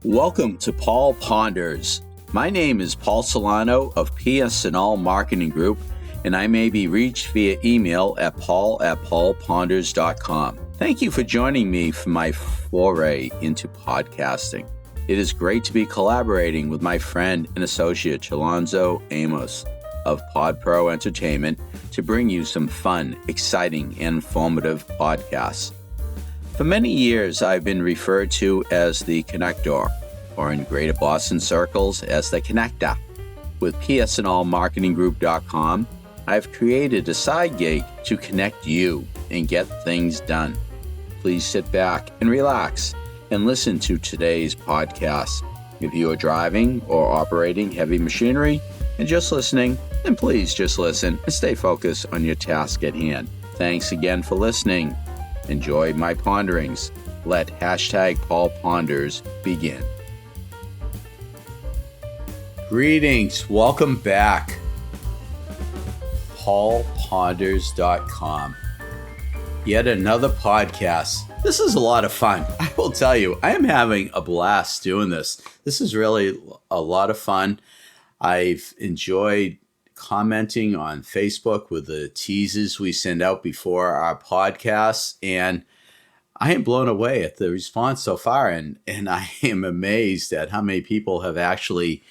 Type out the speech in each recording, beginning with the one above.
Welcome to Paul Ponders. My name is Paul Solano of PS&L Marketing Group, and I may be reached via email at paul@paulponders.com. Thank you for joining me for my foray into podcasting. It is great to be collaborating with my friend and associate Chalonzo Amos of PodPro Entertainment to bring you some fun, exciting, and informative podcasts. For many years, I've been referred to as the connector, or in Greater Boston circles as the connector. With PSNLmarketinggroup.com, I've created a side gig to connect you and get things done. Please sit back and relax and listen to today's podcast. If you are driving or operating heavy machinery and just listening, then please just listen and stay focused on your task at hand. Thanks again for listening. Enjoy my ponderings. Let #Paul Ponders begin. Greetings. Welcome back. PaulPonders.com. Yet another podcast. This is a lot of fun. I will tell you, I am having a blast doing this. This is really a lot of fun. I've enjoyed commenting on Facebook with the teases we send out before our podcasts, and I am blown away at the response so far, and I am amazed at how many people have actually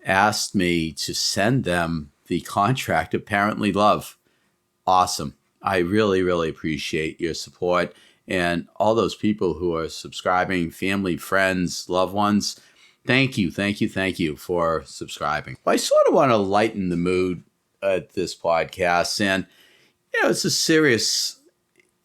asked me to send them the contract Apparently Love. Awesome. I really, really appreciate your support, and all those people who are subscribing, family, friends, loved ones. Thank you for subscribing. I sort of want to lighten the mood at this podcast. And,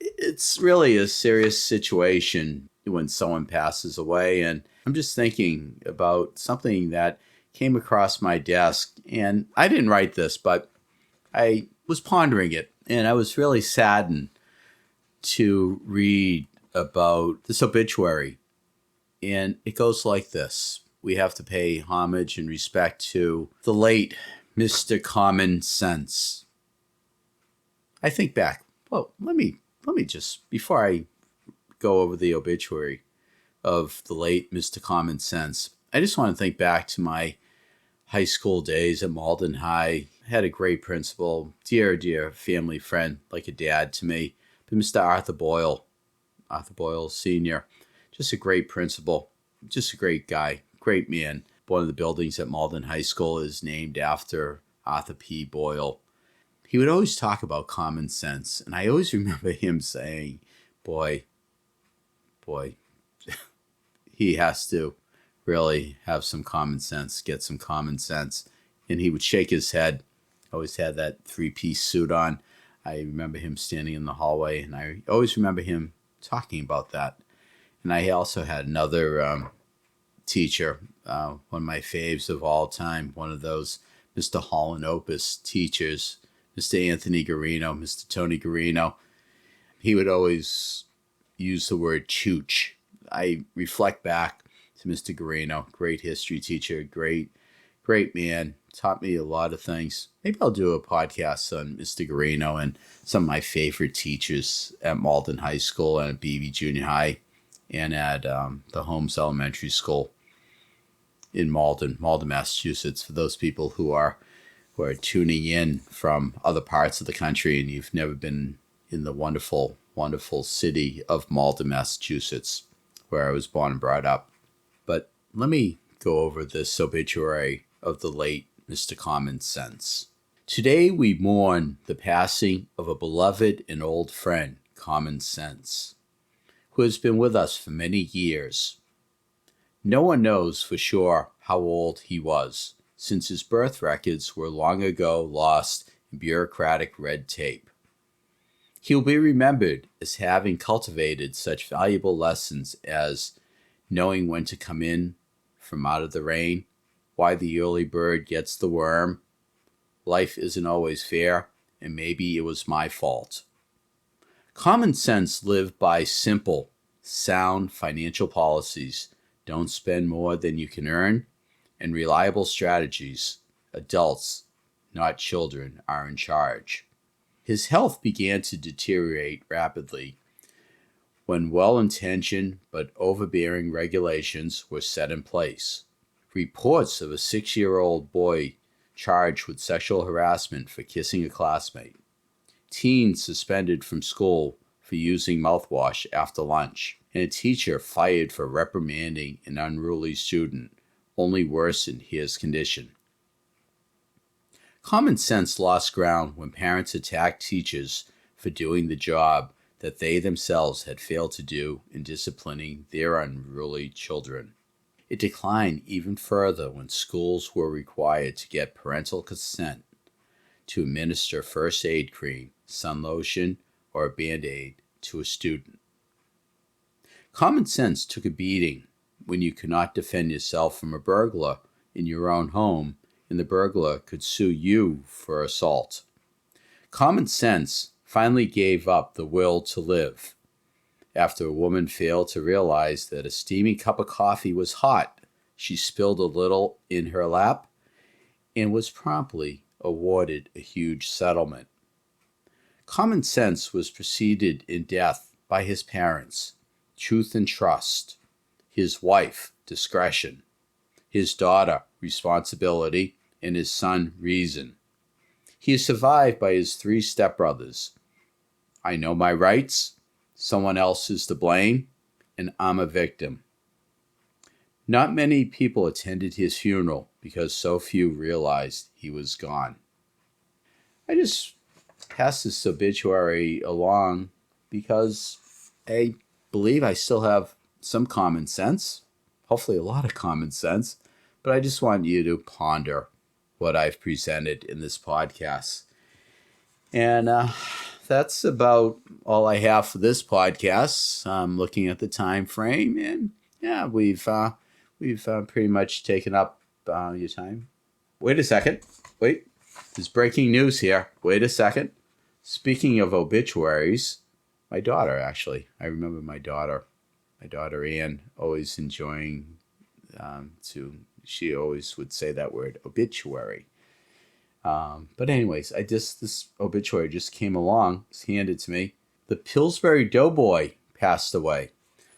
it's really a serious situation when someone passes away. And I'm just thinking about something that came across my desk. And I didn't write this, but I was pondering it. And I was really saddened to read about this obituary. And it goes like this. We have to pay homage and respect to the late Mr. Common Sense. I think back. Well, let me just, before I go over the obituary of the late Mr. Common Sense, I just want to think back to my high school days at Malden High. I had a great principal, dear family friend, like a dad to me, but Mr. Arthur Boyle Sr., just a great principal, just a great guy. Great man. One of the buildings at Malden High School is named after Arthur P. Boyle. He would always talk about common sense, and I always remember him saying, boy, he has to really have some common sense, get some common sense. And he would shake his head. Always had that three-piece suit on. I remember him standing in the hallway, and I always remember him talking about that. And I also had another teacher, one of my faves of all time, one of those Mr. Holland Opus teachers, Mr. Anthony Garino, Mr. Tony Garino. He would always use the word chooch. I reflect back to Mr. Garino, great history teacher, great man, taught me a lot of things. Maybe I'll do a podcast on Mr. Garino and some of my favorite teachers at Malden High School and at Beebe Junior High and at the Holmes Elementary School in Malden, Massachusetts. For those people who are tuning in from other parts of the country and you've never been in the wonderful, wonderful city of Malden, Massachusetts, where I was born and brought up. But let me go over this obituary of the late Mr. Common Sense. Today we mourn the passing of a beloved and old friend, Common Sense, who has been with us for many years. No one knows for sure how old he was, since his birth records were long ago lost in bureaucratic red tape. He will be remembered as having cultivated such valuable lessons as knowing when to come in from out of the rain, why the early bird gets the worm, life isn't always fair, and maybe it was my fault. Common Sense lived by simple, sound financial policies. Don't spend more than you can earn, and reliable strategies. Adults, not children, are in charge. His health began to deteriorate rapidly when well-intentioned but overbearing regulations were set in place. Reports of a 6-year-old boy charged with sexual harassment for kissing a classmate. Teens suspended from school for using mouthwash after lunch. And a teacher fired for reprimanding an unruly student only worsened his condition. Common sense lost ground when parents attacked teachers for doing the job that they themselves had failed to do in disciplining their unruly children. It declined even further when schools were required to get parental consent to administer first aid cream, sun lotion, or a Band-Aid to a student. Common sense took a beating when you could not defend yourself from a burglar in your own home, and the burglar could sue you for assault. Common sense finally gave up the will to live after a woman failed to realize that a steaming cup of coffee was hot. She spilled a little in her lap and was promptly awarded a huge settlement. Common sense was preceded in death by his parents, truth and trust, his wife, discretion, his daughter, responsibility, and his son, reason. He is survived by his 3 stepbrothers. I know my rights, someone else is to blame, and I'm a victim. Not many people attended his funeral because so few realized he was gone. I just passed this obituary along because I believe I still have some common sense, hopefully a lot of common sense, but I just want you to ponder what I've presented in this podcast. And that's about all I have for this podcast. I'm looking at the time frame, and yeah, we've pretty much taken up your time. Wait a second. Wait, there's breaking news here. Wait a second. Speaking of obituaries, my daughter, actually, I remember my daughter Ann, always enjoying she always would say that word, obituary. But anyways, this obituary just came along, it's handed to me. The Pillsbury Doughboy passed away.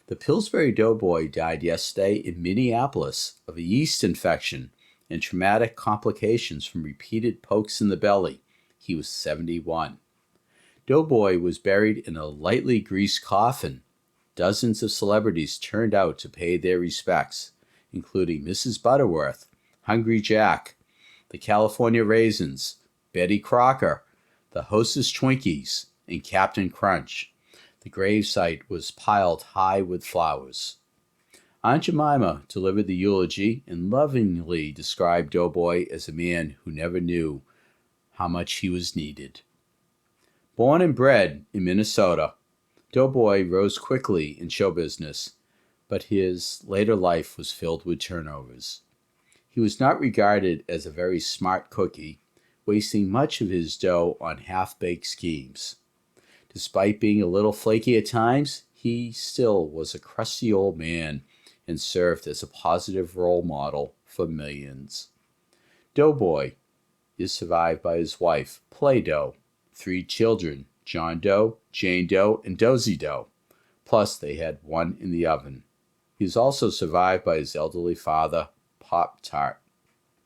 The Pillsbury Doughboy died yesterday in Minneapolis of a yeast infection and traumatic complications from repeated pokes in the belly. He was 71. Doughboy was buried in a lightly greased coffin. Dozens of celebrities turned out to pay their respects, including Mrs. Butterworth, Hungry Jack, the California Raisins, Betty Crocker, the Hostess Twinkies, and Captain Crunch. The gravesite was piled high with flowers. Aunt Jemima delivered the eulogy and lovingly described Doughboy as a man who never knew how much he was needed. Born and bred in Minnesota, Doughboy rose quickly in show business, but his later life was filled with turnovers. He was not regarded as a very smart cookie, wasting much of his dough on half-baked schemes. Despite being a little flaky at times, he still was a crusty old man and served as a positive role model for millions. Doughboy is survived by his wife, Play-Doh, 3 children, John Doe, Jane Doe, and Dozy Doe. Plus, they had 1 in the oven. He is also survived by his elderly father, Pop-Tart.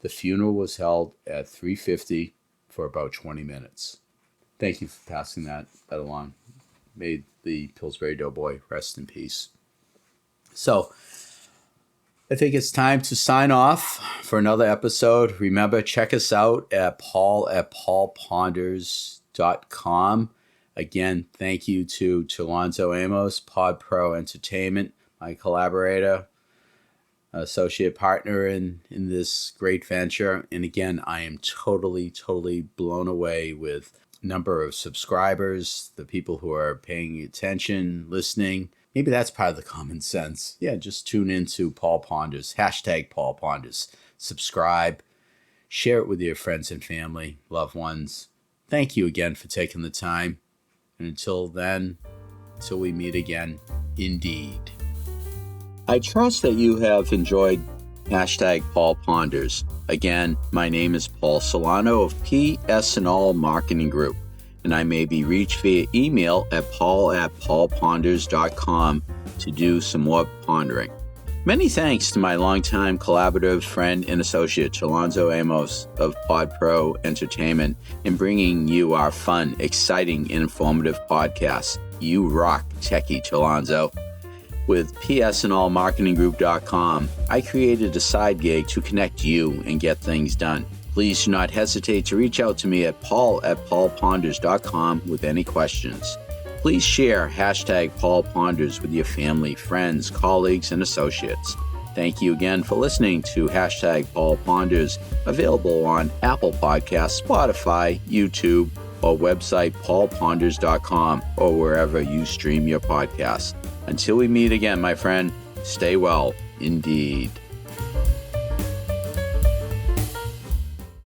The funeral was held at 3:50 for about 20 minutes. Thank you for passing that along. May the Pillsbury Doughboy rest in peace. So, I think it's time to sign off for another episode. Remember, check us out at paul@paulponders.com. Again, thank you to Chalonzo Amos, Pod Pro Entertainment, my collaborator, associate partner in this great venture. And again, I am totally blown away with number of subscribers, the people who are paying attention, listening. Maybe that's part of the common sense. Yeah, just tune into Paul Ponders, #Paul Ponders. Subscribe, share it with your friends and family, loved ones. Thank you again for taking the time. And until then, till we meet again, indeed. I trust that you have enjoyed #Paul Ponders. Again, my name is Paul Solano of PS&All Marketing Group, and I may be reached via email at paul@paulponders.com to do some more pondering. Many thanks to my longtime collaborative friend and associate, Chalonzo Amos of PodPro Entertainment, in bringing you our fun, exciting, and informative podcasts. You rock, Techie Chalonzo. With psandallmarketinggroup.com, I created a side gig to connect you and get things done. Please do not hesitate to reach out to me at paul@paulponders.com with any questions. Please share #PaulPonders with your family, friends, colleagues, and associates. Thank you again for listening to #PaulPonders, available on Apple Podcasts, Spotify, YouTube, or website paulponders.com, or wherever you stream your podcasts. Until we meet again, my friend, stay well, indeed.